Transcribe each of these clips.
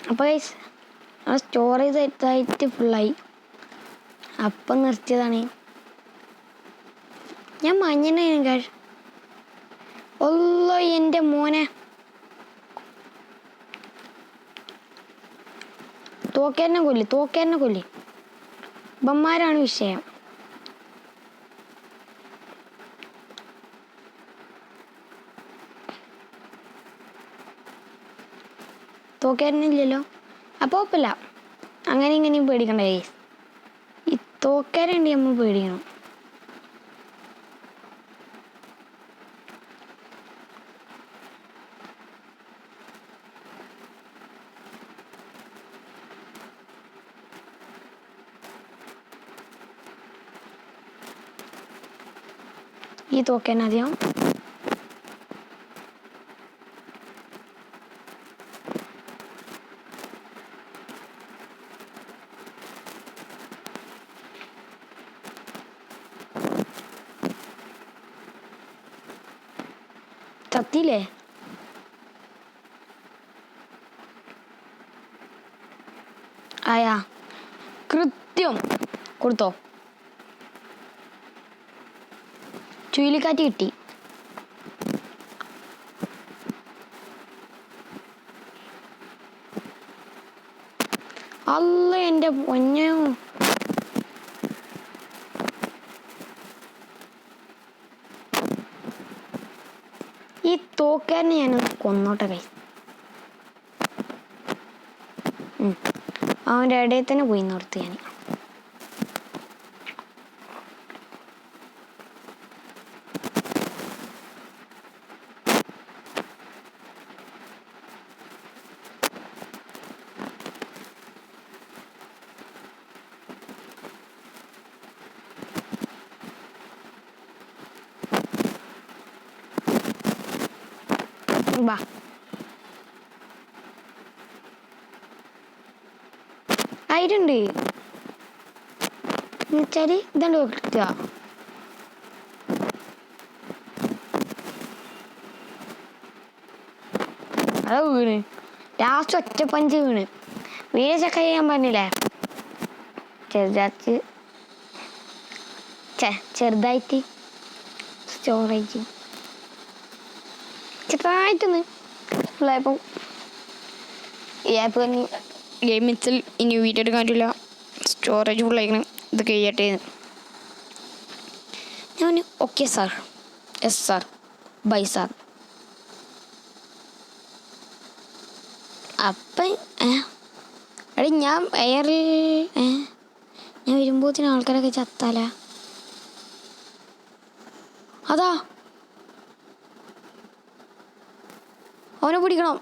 അപ്പോൾ guys storage സെറ്റായിട്ട് ഫുള്ളായി. അപ്പം നിർത്തിയതാണ്. ഞാൻ മഞ്ഞനായിരുന്നു ഗൈസ്. ഒല്ലോ എൻ്റെ മോനെ തോക്കേരനെ കൊല്ലി. ഇവന്മാരാണ് വിഷയം. തോക്കേരനില്ലല്ലോ. അപ്പോൾ കുഴപ്പമില്ല, അങ്ങനെ ഇങ്ങനെയും പേടിക്കണ്ട ഗൈസ്. ഈ തോക്കേരുണ്ട് നമ്മൾ പേടിക്കണം. ഈ തോക്കേനാദ്യം ചത്തില്ലേ? ആയാ കൃത്യം കൊടുത്തോ. ചുഴലിക്കാറ്റ് കിട്ടി. അല്ല എൻ്റെ പൊന്നോ, ഈ തോക്കാരനെ ഞാനൊന്ന് കൊന്നോട്ടെ കൈ. അവൻ്റെ ഇടയിൽ തന്നെ പോയി നിർത്തി ഞാൻ. ബാ ആയിട്ടുണ്ട് എന്നുവെച്ചാൽ ഇതാണ്ട് കിട്ടുക. അത് വീണ് ലാസ്റ്റ് ഒറ്റ പഞ്ച് വീണ്. വീട് ചെക്ക ചെയ്യാൻ പറഞ്ഞില്ലേ, ചെറുതായിട്ട് സ്റ്റോറേജ് ചെറുതായിട്ടൊന്ന് ഫുള്ളായപ്പോൾ ഈ ആപ്പ് തന്നെ ഗെയിം മിച്ചിൽ ഇനി വീഡിയോ എടുക്കാൻ പറ്റില്ല, സ്റ്റോറേജ് ഫുള്ളായിരിക്കണം, ഇത് കഴിയട്ടെ. ഞാൻ okay sir, yes sir, bye sir. അപ്പം എടി ഞാൻ എയറിൽ ഞാൻ വരുമ്പോഴത്തേനും ആൾക്കാരൊക്കെ ചത്താല. അതാ അവനെ പിടിക്കണം.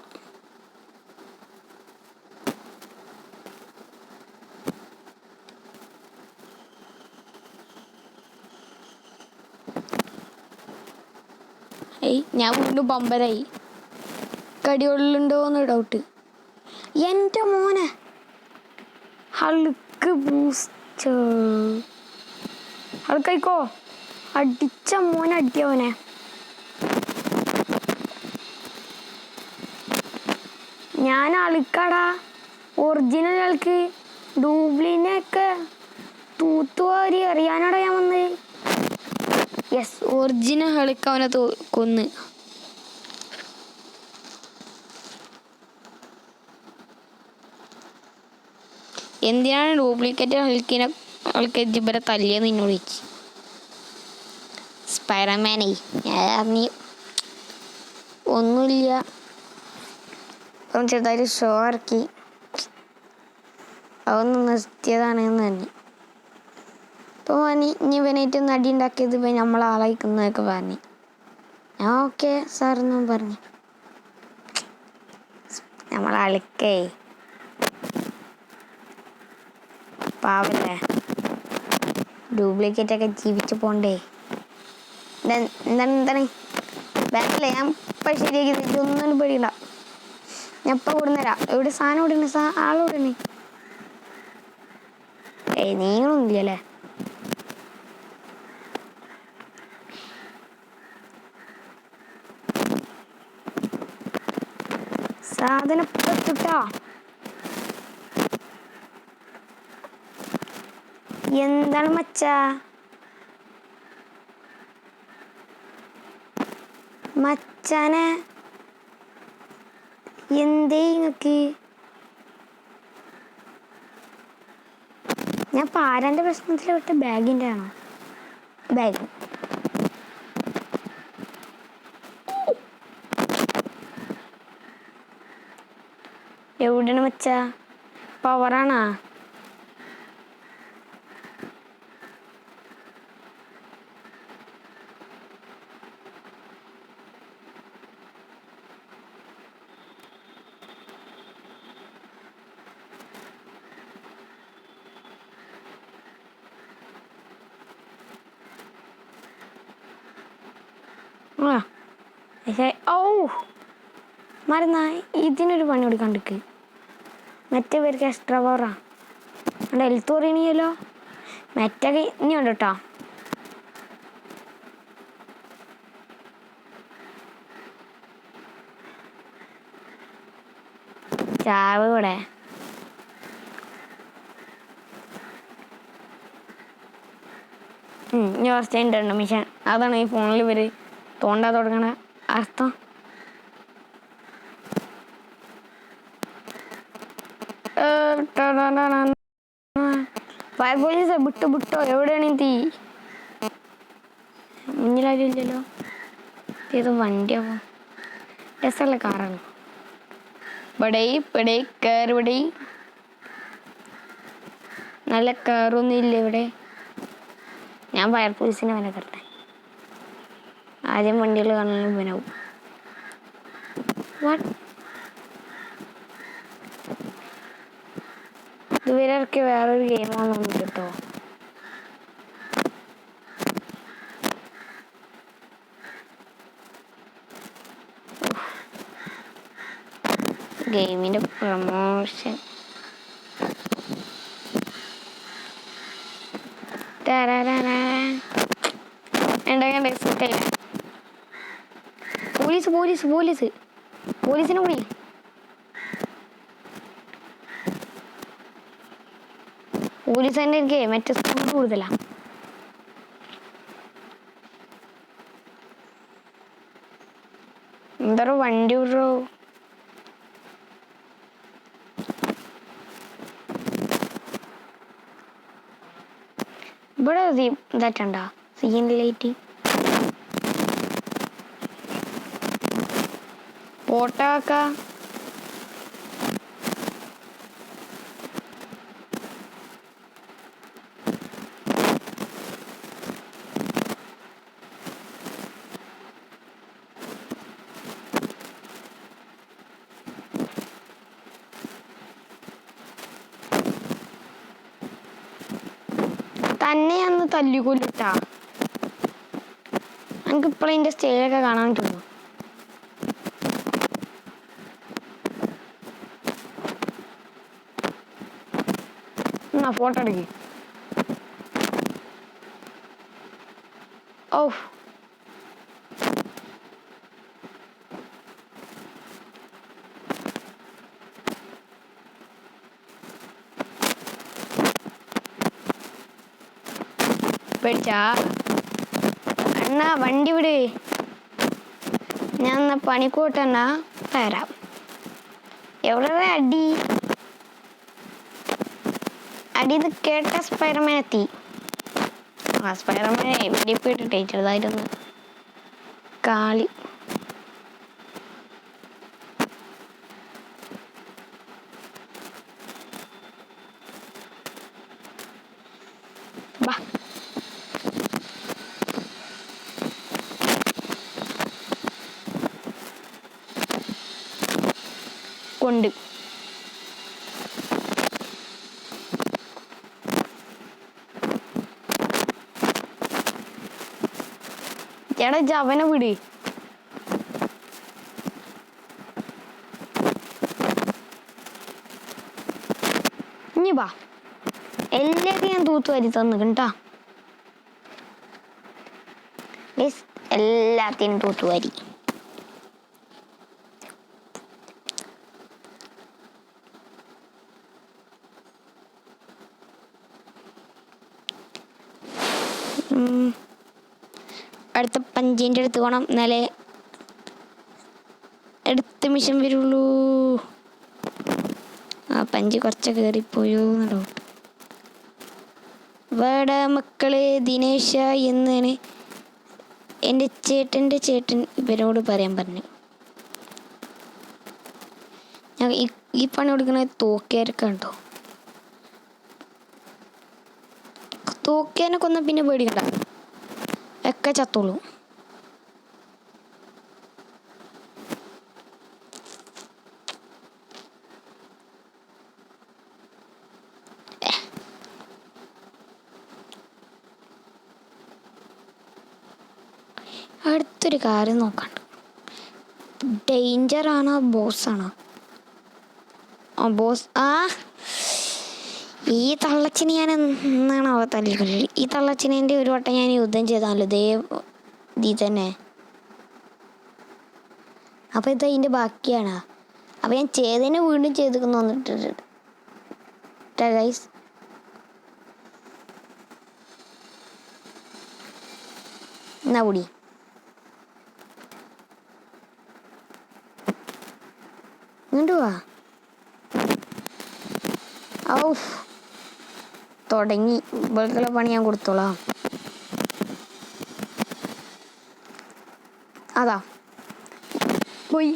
ഞാൻ വീണ്ടും ബമ്പരായി. കടിയുള്ളുണ്ടോന്ന് ഡൗട്ട്. എൻ്റെ മോനെ ഹൾക്ക് ബൂസ്റ്റ് ഹൾക്കോ അടിച്ച മോനെ, അടിയവനെ. ഞാൻ അളുക്കാടാ ഒറിജിനൽ ആൾക്ക്. ഡൂപ്ലിനൊക്കെ തൂത്തുവാരി അറിയാനാടാ ഞാൻ വന്നത്. യെസ്, ഒറിജിനൽ ഹൾക്ക് അവനെ കൊന്ന്. എന്തിനാണ് ഡ്യൂപ്ലിക്കേറ്റ് ഹൾക്ക് ഇവരെ തല്ലിയെന്ന് എന്നോട് ചോദിച്ചു. സ്പൈഡർമാനേ നീ ഒന്നുമില്ല, അപ്പം ചെറുതായിട്ട് ഷോ ഇറക്കി, അതൊന്ന് നിർത്തിയതാണെന്ന് തന്നെ. അപ്പോൾ പറഞ്ഞ് ഇനി ഇവനായിട്ട് നടി ഉണ്ടാക്കിയത് ഇപ്പം നമ്മളാളായിക്കുന്നതൊക്കെ പറഞ്ഞ്. ഞാൻ ഓക്കെ സാറെന്നും പറഞ്ഞു. നമ്മളളിക്കേ പാവല്ലേ, ഡ്യൂപ്ലിക്കേറ്റൊക്കെ ജീവിച്ച് പോണ്ടേ. എന്താണ് ബാക്കില്ലേ, ഞാൻ ഇപ്പം ശരിയാക്കി ഇതൊന്നും പേടിയില്ല. ഞാൻ ഇപ്പം കൊടുന്നേരാം. എവിടെ സാധനം ഓടണേ, ആളോടണേ. നീങ്ങളൊന്നുമില്ലല്ലേ. സാധനം ഇപ്പം എത്തിട്ടാ. എന്താണ് മച്ചാ? മച്ചാനെ എന്തേ ഇങ്ങക്ക്? ഞാൻ പാരാൻ്റെ പ്രശ്നത്തിൽ വിട്ട ബാഗിൻ്റെ ആണോ? ബാഗ് എവിടെയാണ് മച്ചാ? പവറാണാ? ആ ഓ മറന്നാ, ഇതിനൊരു പണി കൊടുക്കാണ്ടിക്ക്. മറ്റേ പേർക്ക് എക്സ്ട്രാ പവറാ. അവിടെ ഹെൽത്ത് പറയണിയല്ലോ. മറ്റേ ഇനി ഉണ്ട് കേട്ടോ. ചാവ് ഇവിടെ. ഇനി ഫസ്റ്റ് ഉണ്ട് മിഷൻ. അതാണ് ഈ ഫോണിൽ ഇവർ തോണ്ടാ തുടങ്ങണ അർത്ഥം. ഫയർ പോലീസ് വിട്ടോ എവിടെയാണ് തീ? മുന്നിലാരും ഇല്ലല്ലോ. ഇത് വണ്ടിയാവോ? രസമുള്ള കാറാണ്. ഇവിടെ കയറി. നല്ല കയറൊന്നും ഇല്ല ഇവിടെ. ഞാൻ ഫയർ പോലീസിനെ വല്ല കയറട്ടെ. ആദ്യം വണ്ടികൾ കാണാനും ഇവനാവും. ഇതുവരെ ഇറക്കി വേറൊരു ഗെയിമാണെന്ന് കേട്ടോ. ഗെയിമിൻ്റെ പ്രമോഷൻ പോലീസിനെ വിളി. പോലീസ് തന്നെ എനിക്ക് മറ്റേ സ്കൂൾ കൂടുതലാ. എന്താ വണ്ടി വിടോ? ഇവിടെ ഇതായിട്ടുണ്ടോ സീൻ ലൈറ്റ്? പോട്ടാക്ക തന്നെ അന്ന് തല്ലിക്കൊല്ലിട്ടാ. എനിക്ക് ഇപ്പോഴും ഇതിൻ്റെ സ്റ്റേജൊക്കെ കാണാൻ തോന്നുന്നു. എന്നാ ഫോട്ടോ എടുക്ക്. ഓ പേടിച്ചാ? അണ്ണാ വണ്ടി വിട്. ഞാൻ എന്നാ പണിക്കൂട്ടെന്നാ തരാം. എവിടെ അടി ഇത് കേട്ട സ്പൈഡർമാൻ എത്തി. ആ സ്പൈഡർമാനെ വെടിപ്പിട്ടിട്ടേ ചെറുതായിട്ടൊന്ന് കാളി. ബാ കൊണ്ട് ചേട്ടാ ജവനെ വിട്. ഇനി വാ, എല്ലാവർക്കും ഞാൻ തൂത്ത് വരി തന്നു കേട്ടാ. എല്ലാത്തിനും തൂത്ത് വരി. അടുത്ത പഞ്ചിൻ്റെ അടുത്ത് പോകണം, എന്നാലേ അടുത്ത മിഷൻ വരുള്ളൂ. ആ പഞ്ച് കുറച്ചൊക്കെ കയറിപ്പോയോ എന്ന് ഡൗട്ട്. വേടാ മക്കളെ ദിനേശ എന്നാണ് എൻ്റെ ചേട്ടൻ ഇവരോട് പറയാൻ പറഞ്ഞു. ഞാൻ ഈ പണി കൊടുക്കണത് തോക്കേരൊക്കെ ഉണ്ടോ. തോക്കേനെ കൊന്ന പിന്നെ പേടിക്കണ്ട, ഒക്കെ ചത്തോളൂ. അടുത്തൊരു കാര്യം നോക്കണ്ട്, ഡേഞ്ചറാണോ ബോസാണോ? ആ ബോസ്. ഈ തള്ളച്ചിനെ ഞാൻ എന്നാണോ തല്ലിക്കൊല്ലി. ഈ തള്ളച്ചിനെ ഒരു വട്ടം ഞാൻ യുദ്ധം ചെയ്താണല്ലോ ഇതേ തന്നെ. അപ്പം ഇത് അതിൻ്റെ ബാക്കിയാണ്. അപ്പം ഞാൻ ചെയ്തതിനെ വീണ്ടും ചെയ്തിരിക്കുന്നു വന്നിട്ടുണ്ട് ഗൈസ്. എന്നാ കൂടി ഇങ്ങോട്ട് വാ. ഔഫ് തുടങ്ങി. ഇവൾക്കുള്ള പണി ഞാൻ കൊടുത്തോളാം. അതാ പോയി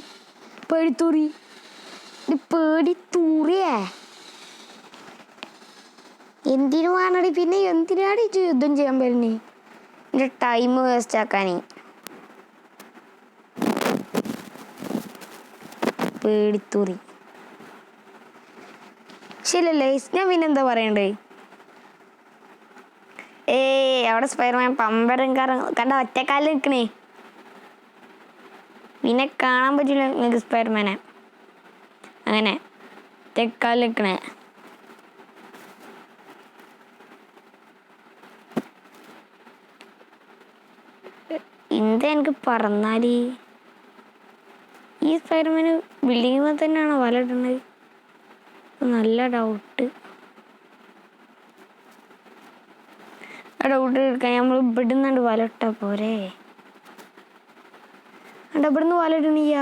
പേടിത്തൂറി. പേടിത്തൂറിയേ എന്തിനു വേണടി? പിന്നെ എന്തിനാടി യുദ്ധം ചെയ്യാൻ പറ്റുന്നേ? എൻ്റെ ടൈം വേസ്റ്റ് ആക്കാനേ. പേടിത്തൂറി ശരിയല്ലേ? ഞാൻ പിന്നെന്താ പറയണ്ടേ? അവിടെ സ്പൈഡർമാൻ പമ്പരം കണ്ട ഒറ്റക്കാലിൽ നിൽക്കണേ. പിന്നെ കാണാൻ പറ്റില്ല നിങ്ങൾക്ക് സ്പൈഡർമാനെ അങ്ങനെ ഒറ്റക്കാലിൽ നിൽക്കണേ. എന്താ എനിക്ക് പറഞ്ഞാൽ ഈ സ്പൈഡർമാന് ബിൽഡിങ്ങിൽ തന്നെയാണോ വല ഇടുന്നത്? നല്ല ഡൗട്ട്. ആ ഡൗട്ട് എടുക്കാൻ നമ്മൾ ഇവിടുന്നുണ്ട് വല ഇട്ടാ പോരെ? അണ്ട ഇവിടുന്ന് വല ഇടണില്ല.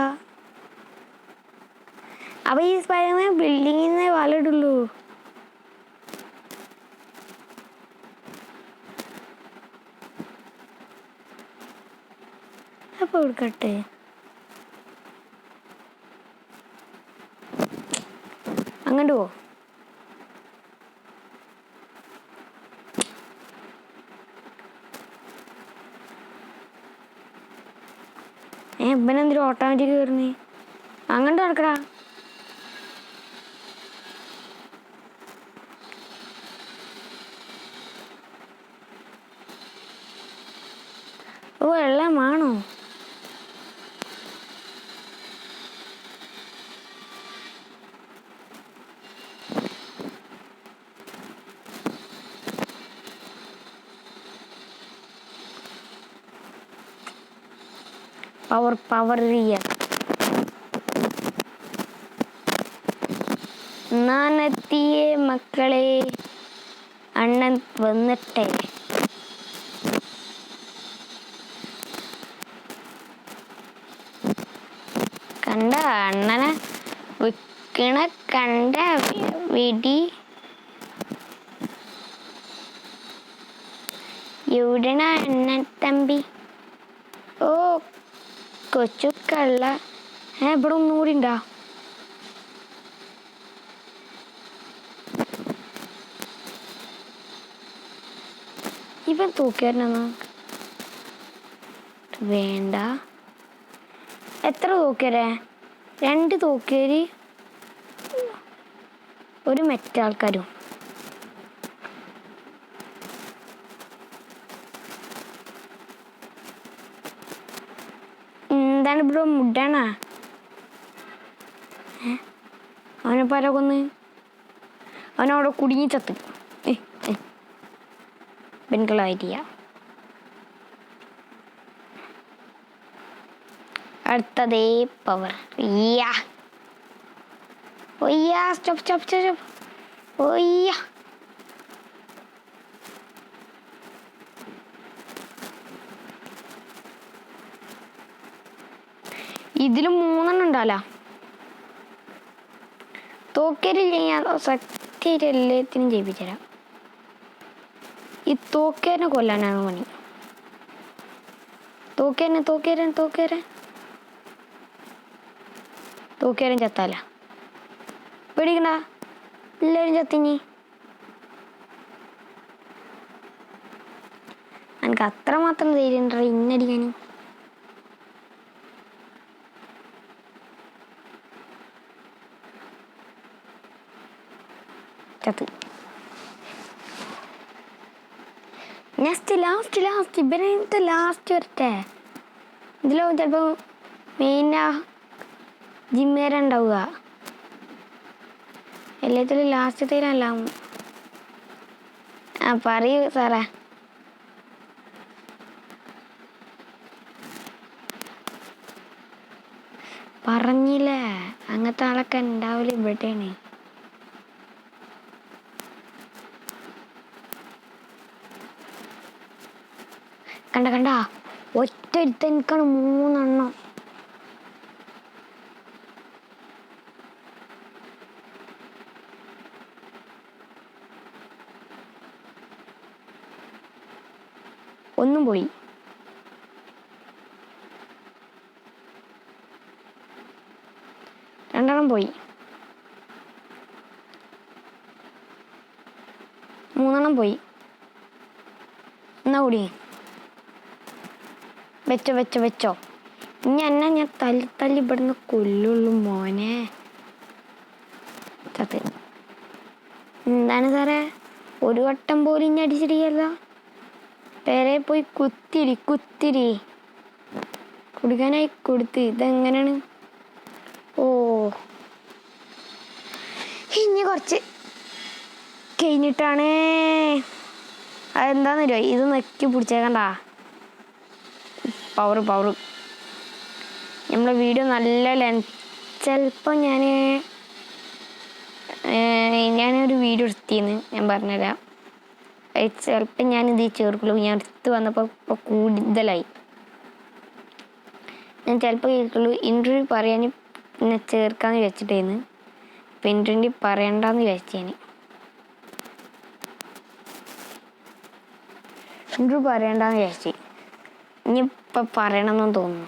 അപ്പം ഈ സ്പൈഡർമാൻ ബിൽഡിങ്ങിൽ നിന്നേ വല ഇടുള്ളൂ. അപ്പോൾ കൊടുക്കട്ടെ. അങ്ങോട്ട് പോ. ഇവനെന്തിനും ഓട്ടോമാറ്റിക് കയറുന്നേ? അങ്ങോട്ട് നടക്കടാ. ഓ വെള്ളമാണോ? പവർ നാനെത്തിയേ മക്കളെ, അണ്ണൻ വന്നിട്ടെ. കണ്ട അണ്ണനെ വിൽക്കണ കണ്ട വെടി. എവിടണ അണ്ണൻ തമ്പി? ഓ കൊച്ചുക്കള്ള. ഇവിടെ ഒന്നുകൂടി ഉണ്ടാ? ഇവൻ തൂക്കിയായിരുന്നോ? വേണ്ട. എത്ര തൂക്കിയരേ? 2 തൂക്കിയര്, ഒരു മറ്റാൾക്കാരും. എന്താണ് ഇവിടെ മുഡാണ? അവനെ പല കൊന്ന് അവനവിടെ കുടുങ്ങി ചത്ത്. പെൺകുള്ള ഐഡിയ. അടുത്തതേ പവർ. ഇതിൽ 3 ഉണ്ടല്ലോ. തോക്കേരില്ലെങ്കിൽ സത്യമായിട്ട് എല്ലാത്തിനും ജയിപ്പിച്ചുതരാം. ഈ തോക്കേരനെ കൊല്ലാനാണ് പണി. തോക്കേരൻ ചത്താല പേടിക്കണ്ട, എല്ലാവരും ചത്തിഞ്ഞി. എനിക്ക് അത്രമാത്രം ധൈര്യം ഉണ്ടോ ഇന്നടിക്കാനും. ചത്ത്. ലാസ്റ്റ് ഇവരത്തെ ലാസ്റ്റ് വരട്ടെ. ഇതിലാവും ചിലപ്പോൾ മെയിനാ ജിമ്മേരുണ്ടാവുക. എല്ലാത്തിലും ലാസ്റ്റത്തേനല്ല. പറയൂ സാറേ. പറഞ്ഞില്ലേ അങ്ങനത്തെ ആളൊക്കെ ഉണ്ടാവില്ല ഇവിടെയാണ്. കണ്ട ഒറ്റ എനിക്കാണ് 3 എണ്ണം. ഒന്നും പോയി. രണ്ടെണ്ണം പോയി. 3 പോയി. എന്നാ കൂടി വെച്ചോ. ഇനി എന്നെ ഞാൻ തല്ലി ഇവിടുന്ന് കൊല്ലുള്ളൂ മോനെ. ചത്ത്. എന്താണ് സാറേ, ഒരു വട്ടം പോലും ഇനി അടിച്ചിടിയല്ല. പേരെ പോയി കുത്തിരി കുടിക്കാനായി കൊടുത്ത്. ഇതെങ്ങനെയാണ്? ഓ ഇനി കുറച്ച് കഴിഞ്ഞിട്ടാണ്. അതെന്താന്ന് അറിയോ, ഇത് നെക്കി പിടിച്ചേക്കണ്ട. പവർ നമ്മളെ വീഡിയോ നല്ല ചിലപ്പോൾ ഞാനൊരു വീഡിയോ എടുത്തിന്ന് ഞാൻ പറഞ്ഞുതരാം. ചിലപ്പോൾ ഞാനിത് ചേർക്കുള്ളൂ. ഞാൻ എടുത്ത് വന്നപ്പോൾ ഇപ്പോൾ കൂടുതലായി. ഞാൻ ചിലപ്പോൾ കേൾക്കുള്ളൂ ഇൻ്റർവ്യൂ പറയാൻ പിന്നെ ചേർക്കാമെന്ന് വിചാരിച്ചിട്ടേന്ന്. ഇപ്പം ഇൻ്റർവ്യൂ പറയണ്ടെന്ന് വിചാരിച്ചു. ഇൻ്റർവ്യൂ പറയണ്ടെന്ന് വിചാരിച്ചു. ഇനിയിപ്പോൾ പറയണമെന്ന് തോന്നുന്നു.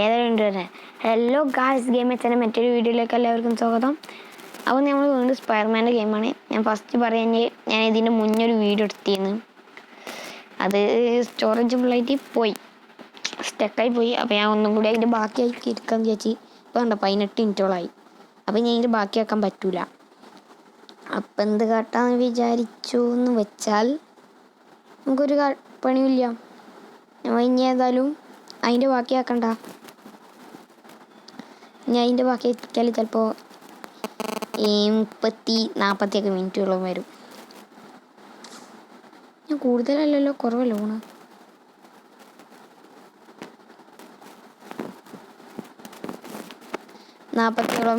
ഏതായാലും ഇൻ്റർവ്യൂ. ഹലോ ഗായ്സ്, ഗെയിം എച്ചാൻ്റെ മറ്റൊരു വീഡിയോയിലേക്ക് എല്ലാവർക്കും സ്വാഗതം. അപ്പോൾ നമ്മൾ വീണ്ടും സ്പൈഡർമാൻ്റെ ഗെയിമാണ്. ഞാൻ ഫസ്റ്റ് പറയാൻ ഞാൻ ഇതിൻ്റെ മുന്നൊരു വീഡിയോ എടുത്തിരുന്നു. അത് സ്റ്റോറേജ് ഫുള്ളായിട്ട് സ്റ്റക്കായി പോയി. അപ്പോൾ ഞാൻ ഒന്നും കൂടി അതിൻ്റെ ബാക്കിയാക്കി എടുക്കാമെന്ന് വിചാരിച്ച്. ഇപ്പോൾ കണ്ടോ 18 മിനിറ്റോളായി. അപ്പോൾ ഞാൻ ഇതിൻ്റെ ബാക്കിയാക്കാൻ പറ്റൂല. അപ്പം എന്ത് കാട്ടാന്ന് വിചാരിച്ചു എന്ന് വെച്ചാൽ നമുക്കൊരു പണിയില്ല. ഇനി ഏതായാലും അതിൻ്റെ ബാക്കിയാക്കണ്ട. ഞാൻ അതിൻ്റെ ബാക്കിയാക്കിയാൽ ചിലപ്പോൾ 30-40 മിനിറ്റോളം വരും. ഞാൻ കൂടുതലല്ലല്ലോ, കുറവല്ലോ ഊണ്.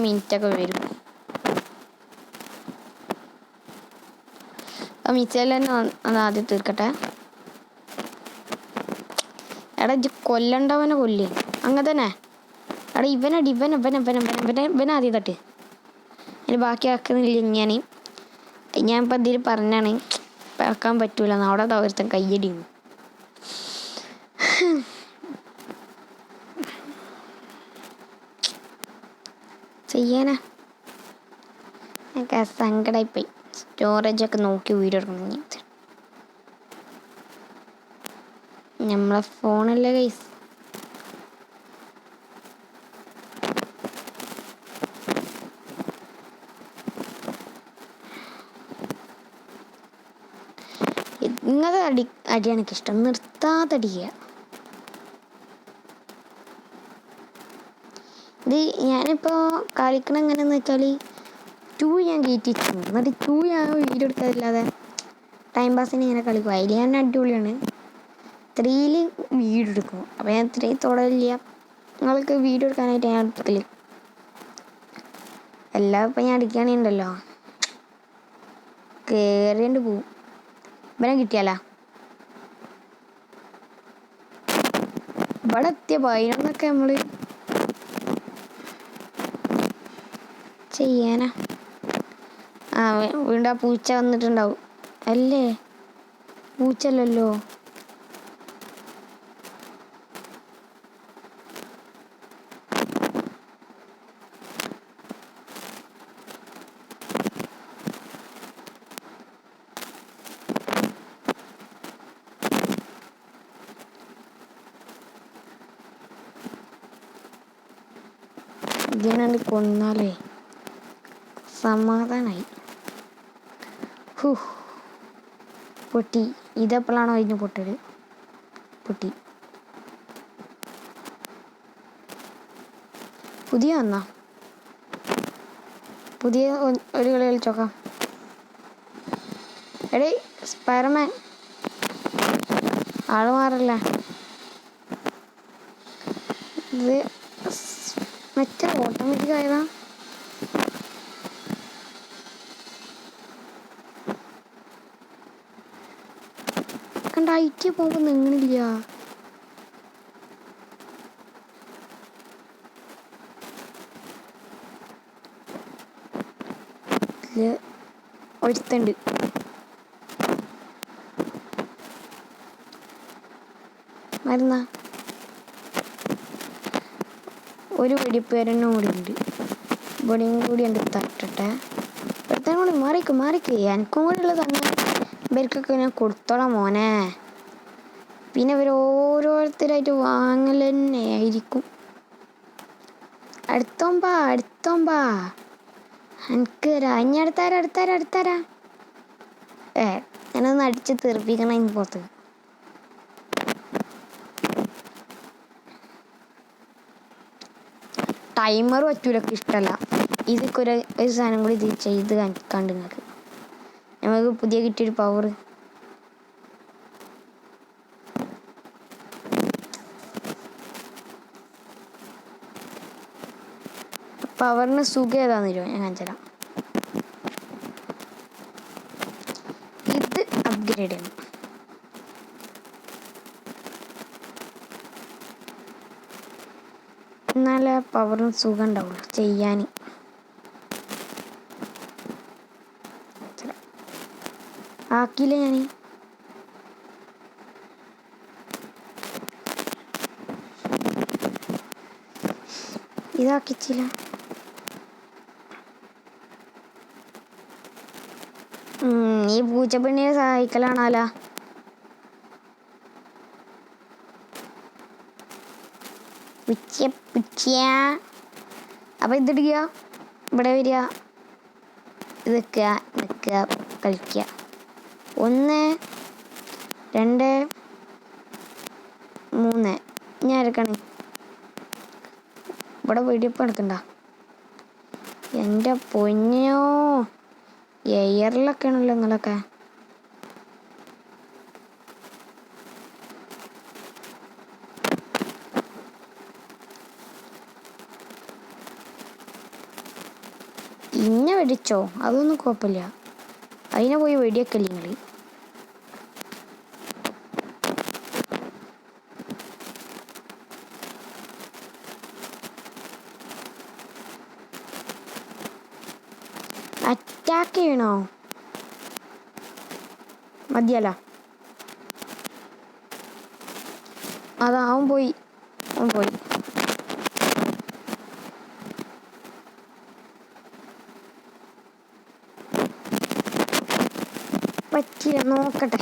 മിനിറ്റൊക്കെ വരും. ആ മിച്ചയിൽ തന്നെ ഒന്ന് ആദ്യം തീർക്കട്ടെ. എടാ ഇജ്ജ് കൊല്ലണ്ടവനെ കൊല്ലേ. അങ്ങനെ തന്നെ. എടാ ഇവൻ ആദ്യം തട്ട്. അതിന് ബാക്കി ആക്കുന്നില്ല. ഞാനിപ്പോൾ ഇതിൽ പറഞ്ഞാണ് ഇറക്കാൻ പറ്റൂല. അവിടെ ഒരുത്തൻ കയ്യടിയും. ചെയ്യാനാ എനിക്ക് സങ്കടമായിപ്പോയി. സ്റ്റോറേജൊക്കെ നോക്കി വീഡിയോ എടുക്കണം. നമ്മളെ ഫോണല്ലേ ഗൈസ്. ഇങ്ങനത്തെ അടിയാണ് എനിക്കിഷ്ടം. നിർത്താതെ അടിക്കുക. ഇത് ഞാനിപ്പോൾ കളിക്കണ എങ്ങനെയാന്ന് വെച്ചാൽ 2 ഞാൻ കയറ്റിച്ചു. എന്നിട്ട് 2 ഞാൻ വീഡിയോ എടുക്കാതില്ലാതെ ടൈം പാസിന് ഇങ്ങനെ കളിക്കും. അതിൽ ഞാൻ അടിപൊളിയാണ്. 3 വീഡിയോ എടുക്കും. അപ്പോൾ ഞാൻ 3 തുടരില്ല. നിങ്ങൾക്ക് വീഡിയോ എടുക്കാനായിട്ട് ഞാൻ എടുക്കല്. എല്ലാം ഇപ്പം ഞാൻ അടിക്കുകയാണെന്നുണ്ടല്ലോ കയറിയണ്ട് പോവും. ഇവനെ കിട്ടിയാലാ ഇവിടെ എത്തിയ 11 നമ്മൾ ചെയ്യാനാ? ആ വീണ്ടും ആ പൂച്ച വന്നിട്ടുണ്ടാവും അല്ലേ? പൂച്ചല്ലല്ലോ. ഇതിനെ കൊന്നാലേ സമാധാനായി. പൊട്ടി. ഇതെപ്പോഴാണോ അതിന് പൊട്ടല്? പൊട്ടി. പുതിയ വന്നാ പുതിയ ഒരു കളി കളിച്ചോക്കാം. എടേ സ്പൈഡർമാൻ ആള് മാറില്ല. ഇത് മറ്റേ ഓട്ടോമാറ്റിക് ആയതാ. കണ്ട ഐറ്റി പോകുമ്പോൾ നിങ്ങണില്ല. ഒരുത്തുണ്ട്. മരുന്ന ഒരു വെടിപ്പേരനും കൂടി ഉണ്ട്. ഇവിടെയും കൂടി ഉണ്ട്. തട്ടട്ടെ. ഒരുത്തനും കൂടി മാറിക്ക്. എനിക്കും കൂടി ഉള്ളത് തന്നെ ഇവർക്കൊക്കെ ഞാൻ കൊടുത്തോളാം മോനെ. പിന്നെ ഇവർ ഓരോരുത്തരായിട്ട് വാങ്ങൽ തന്നെ ആയിരിക്കും. അടുത്തോമ്പാ എനിക്ക് ഇനി അടുത്താരാ. ഞാനൊന്ന് അടിച്ച് തെറിപ്പിക്കണം അതിന് പുറത്ത്. ടൈമർ പറ്റൂലൊക്കെ ഇഷ്ടമല്ല. ഇതൊക്കെ ഒരു സാധനം കൂടി ഇത് ചെയ്ത് കണ്ട് നിങ്ങൾക്ക് നമുക്ക് പുതിയ കിട്ടിയൊരു പവർ. പവറിന് സുഖം ഏതാന്ന് തരുമോ? ഞാൻ കാണിച്ചു തരാം. ഇത് അപ്ഗ്രേഡ് ചെയ്യണം. എന്നാലേ പവറിന് സുഖം ഉണ്ടാവുള്ളൂ ചെയ്യാൻ. ആക്കിയില്ല ഞാൻ. ഇതാക്കിച്ചില്ല. ഈ പൂച്ചപ്പെണ്ണിനെ സഹായിക്കലാണല്ലോ. അപ്പൊ ഇതിടുക, ഇവിടെ വരിക, ഇത് നിൽക്കുക, കളിക്കുക. 1 2 3 ഞാൻ എടുക്കണേ. ഇവിടെ വെടിയപ്പം എടുക്കണ്ട. എൻ്റെ പൊന്നോ, എയറിലൊക്കെ ആണല്ലോ നിങ്ങളൊക്കെ. ഇന്നെ വെടിച്ചോ? അതൊന്നും കുഴപ്പമില്ല. അതിനെ പോയി വെടിയൊക്കെയല്ലേ നിങ്ങൾ. അറ്റാക്ക് ചെയ്യണോ? മതിയല്ല. അതാ അവൻ പോയി. പറ്റില്ല, നോക്കട്ടെ.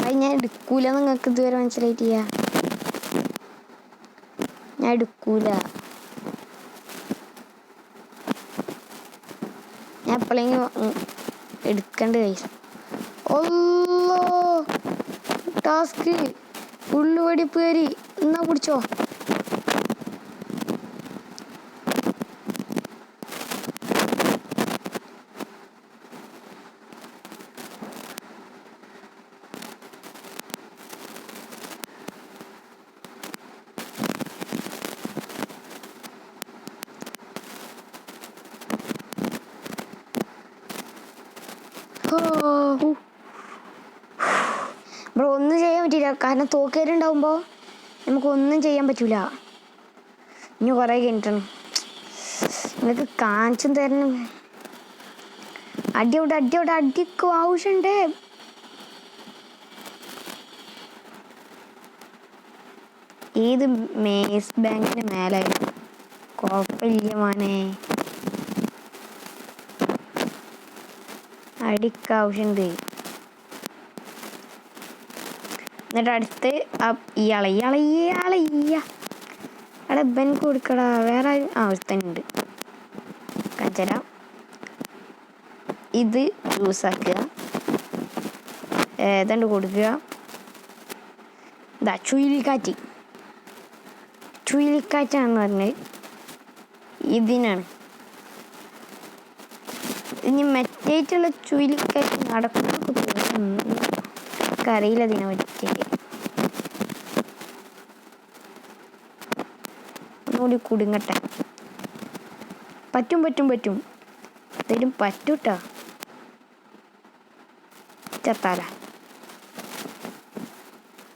അത് ഞാൻ എടുക്കൂല. നിങ്ങൾക്ക് ഇതുവരെ മനസ്സിലായിട്ടില്ല. ഞാൻ എടുക്കൂല. ഞാൻ എപ്പോഴെങ്കിലും എടുക്കണ്ട കൈസ്. ഓല്ലോ ടാസ്ക് ഫുള്ള് വെടിപ്പ് കയറി. എന്നാ പിടിച്ചോ. ബ്രോ ഒന്നും ചെയ്യാൻ പറ്റില്ല. കാരണം തോക്കേരുണ്ടാവുമ്പോൾ നമുക്കൊന്നും ചെയ്യാൻ പറ്റൂല. ഇനി കുറേ കഴിഞ്ഞിട്ടാണ്. നിങ്ങൾക്ക് കാണിച്ചും തരണം. അടിയോടെ അടിക്കും ആവശ്യമുണ്ട്. ഏത് മേസ് ബാങ്കിന് മേലായിരുന്നു കുഴപ്പമില്ല മോനെ. അടിക്കാവശ്യമുണ്ട്. എന്നിട്ട് അടുത്ത് ഇയാളെ അവിടെ ബൻ കൊടുക്കടാ. വേറെ ഒരുത്തനുണ്ട് കഞ്ചര. ഇത് ജ്യൂസാക്കുക. ഏതാണ്ട് കൊടുക്കുക. ഇതാ ചുഴലിക്കാറ്റാണെന്ന് പറഞ്ഞത് ഇതിനാണ്. ഇനി മറ്റേറ്റുള്ള ചുഴലിക്കാറ്റ് നടക്കുന്നൊക്കെ തോന്നുന്നു. അറിയില്ല ഇതിനെ പറ്റിയിട്ട്. ഒന്നുകൂടി കുടുങ്ങട്ടെ. പറ്റും ഇതിലും പറ്റൂട്ടാ. ചത്താല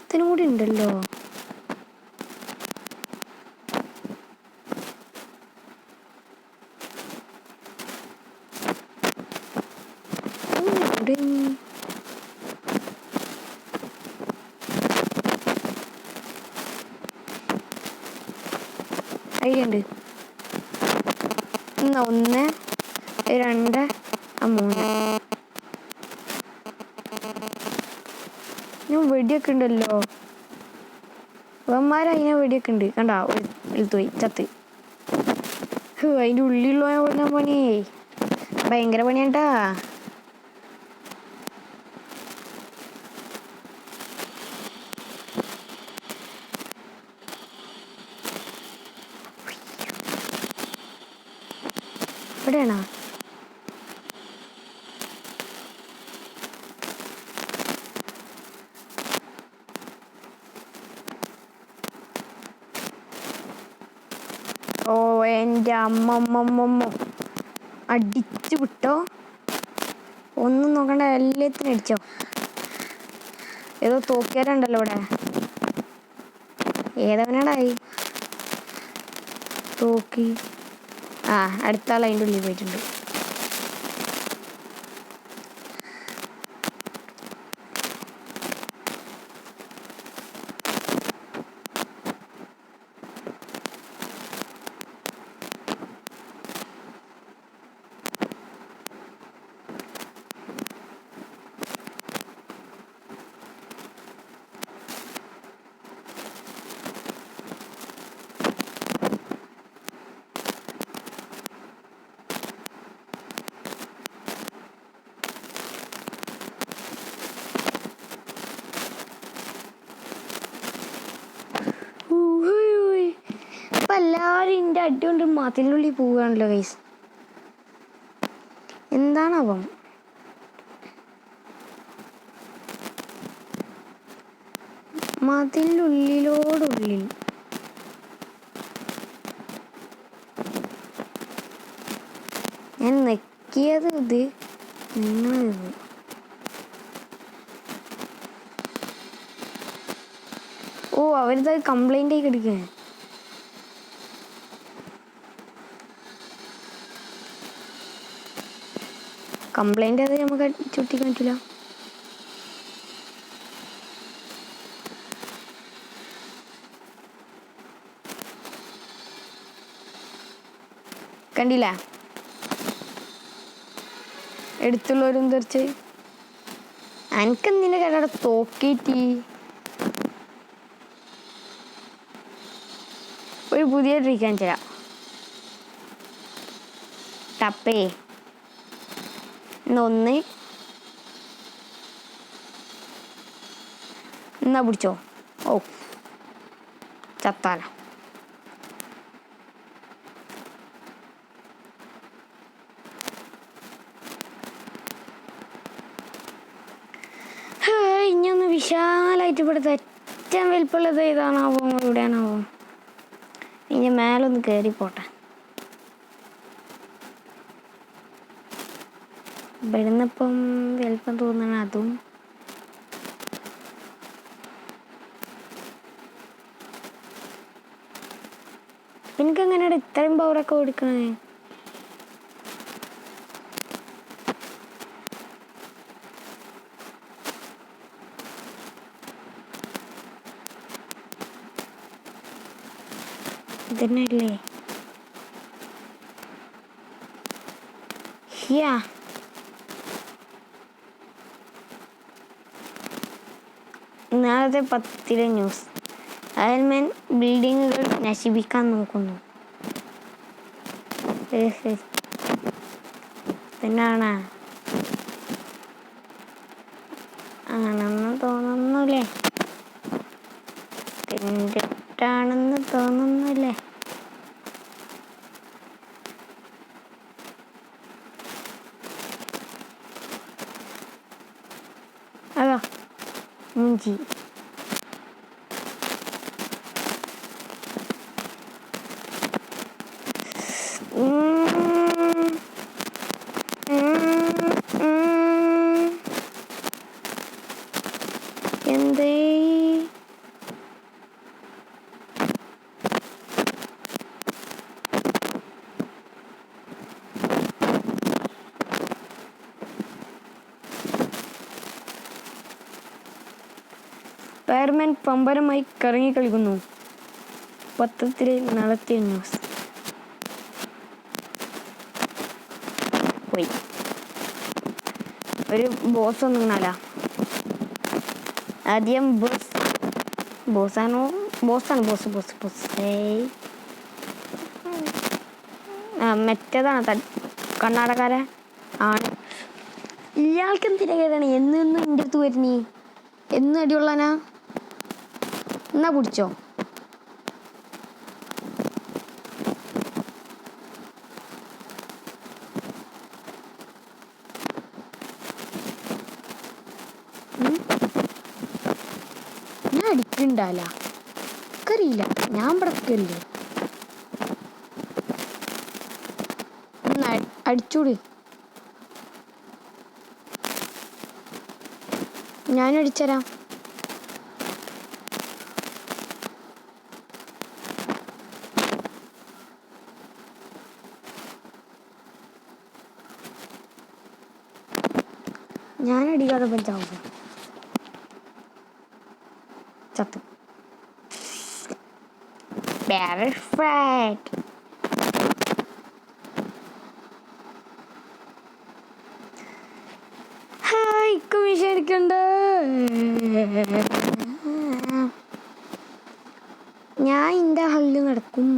ഇതിനും കൂടി ഉണ്ടല്ലോ. ഉണ്ട്. 1 2 3 ഞാൻ വെടിയൊക്കെ ഉണ്ടല്ലോ. ഇവന്മാരതിനെ വെടിയൊക്കെ ഉണ്ട്. കണ്ടാ പോയി ചത്ത്. അതിൻ്റെ ഉള്ളിലുള്ള പണി ഭയങ്കര പണിയാണ്ടാ. ഇവിടെയാണോ? ഓ എൻ്റെ അമ്മമ്മ അടിച്ചു വിട്ടോ. ഒന്നും നോക്കണ്ട, എല്ലാത്തിനും അടിച്ചോ. ഏതോ തോക്കിയാരുണ്ടല്ലോ ഇവിടെ. ഏതവനാടായി തോക്കി? അടുത്ത ആൾ അതിൻ്റെ ഉള്ളിൽ പോയിട്ടുണ്ട്. എല്ലാവരും എൻ്റെ അടി കൊണ്ട് മതിലിനുള്ളിൽ പോവുകയാണല്ലോ ഗൈസ്. എന്താണാവും? മതിലുള്ളിലോടുള്ളിൽ ഞാൻ നെക്കിയത്. ഇത് നിങ്ങളിത് അവരിത് കംപ്ലൈൻ്റ് ആയി കിടക്കുക. കംപ്ലൈൻ്റ് അത് നമുക്ക് ചുറ്റിക്കാൻ പറ്റില്ല. കണ്ടില്ല എടുത്തുള്ളവരും തെറിച്ച്. എനിക്കെന്തിൻ്റെ കട തോക്കിയിട്ട് ഒരു പുതിയ ട്രിക്കാൻ ചെയ്യാം. ടപ്പേ 1 എന്നാ പിടിച്ചോ. ചത്താല. ഇനിയൊന്ന് വിശാലായിട്ട് ഇവിടുത്തെ ഏറ്റവും വലിപ്പമുള്ളത് ഏതാണാവോ? എവിടെയാണാവോ? ഇതിൻ്റെ മേലൊന്ന് കയറിപ്പോട്ടെ. ഇവിടുന്നിപ്പം വലിപ്പം തോന്നണ അതും. എനിക്കെങ്ങനെയാണ് ഇത്രയും പവറൊക്കെ കൊടുക്കണേ? ഇതന്നെയല്ലേ? യാ ഇന്നലത്തെ 10 ന്യൂസ്. അയൽമാൻ ബിൽഡിങ്ങുകൾ നശിപ്പിക്കാൻ നോക്കുന്നു. തന്നെയാണ് ആണെന്ന് തോന്നുന്നുല്ലേ? തെറ്റാണെന്ന് തോന്നുന്നില്ലേ? അതാ മൂഞ്ചി. എന്തേ സ്പൈഡർമാൻ പമ്പരമായി കറങ്ങിക്കളിക്കുന്നു. പത്രത്തിലെ നാളത്തെ ന്യൂസ്. പോയി ഒരു ബോസ് ഒന്നുങ്ങാല. ആദ്യം ബോസാണ്. മറ്റേതാണ് കർണാടകക്കാരെ ആണ്. ഇയാൾക്ക് എന്തിനാ കേട്ടാണ് എന്നും എൻ്റെ അടുത്ത് വരുന്നീ? എന്നും അടിയുള്ളനാ? എന്നാ പിടിച്ചോ. ഞാൻ അടിക്കണ്ടാല അറിയില്ല. ഞാൻ പടക്കല്ലേ അടിച്ചൂടി. ഞാനും അടിച്ചരാം. ഞാനടിക്കാതെ പഞ്ചാവും ചത്തു. കമ്മീഷൻ എടുക്കണ്ട. ഞാൻ എൻ്റെ ഹള്ളിൽ നടക്കും.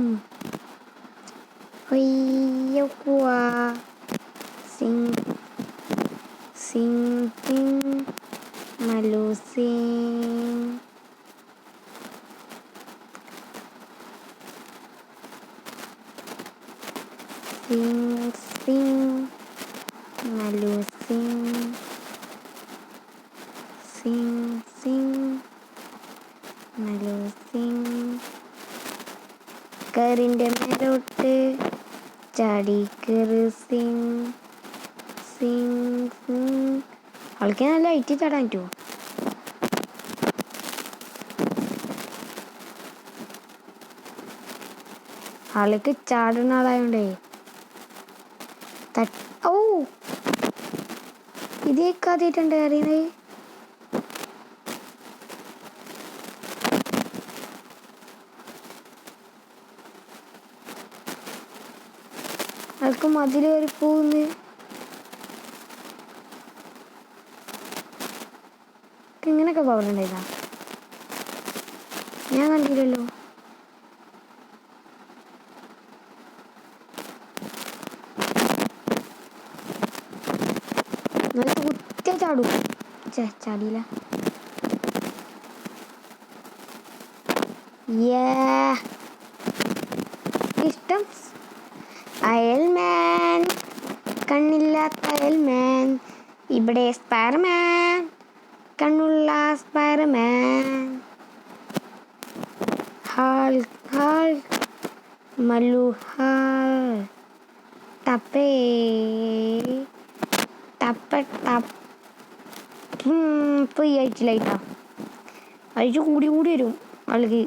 കറിൻ്റെ മേലോട്ട് ചാടി കയറി ആൾക്ക് നല്ല ഐറ്റി ചാടാൻ പറ്റുമോ? ആൾക്ക് ചാടുന്ന ആളായോണ്ടേ ഓ ഇതേക്ക് ആദ്യമായിട്ടുണ്ട് അറിയുന്നത്. ആൾക്ക് മതിൽ കയറി പോകുന്നു. ഇങ്ങനെയൊക്കെ പവറുണ്ടായതാ ഞാൻ കണ്ടില്ലല്ലോ. നല്ല കുറ്റ ചാടൂ. ചാടിയില്ല. ഇഷ്ടം അയൽമാൻ. കണ്ണില്ലാത്ത അയൽമാൻ. ഇവിടെ സ്പൈഡർമാൻ. കണ്ണുള്ള സ്പൈഡർമാൻ. മല്ലുഹാൾ ടപ്പേ ഫ്രീ ആയിട്ടില്ല. അഴിച്ചു കൂടി വരും ആൾക്ക്.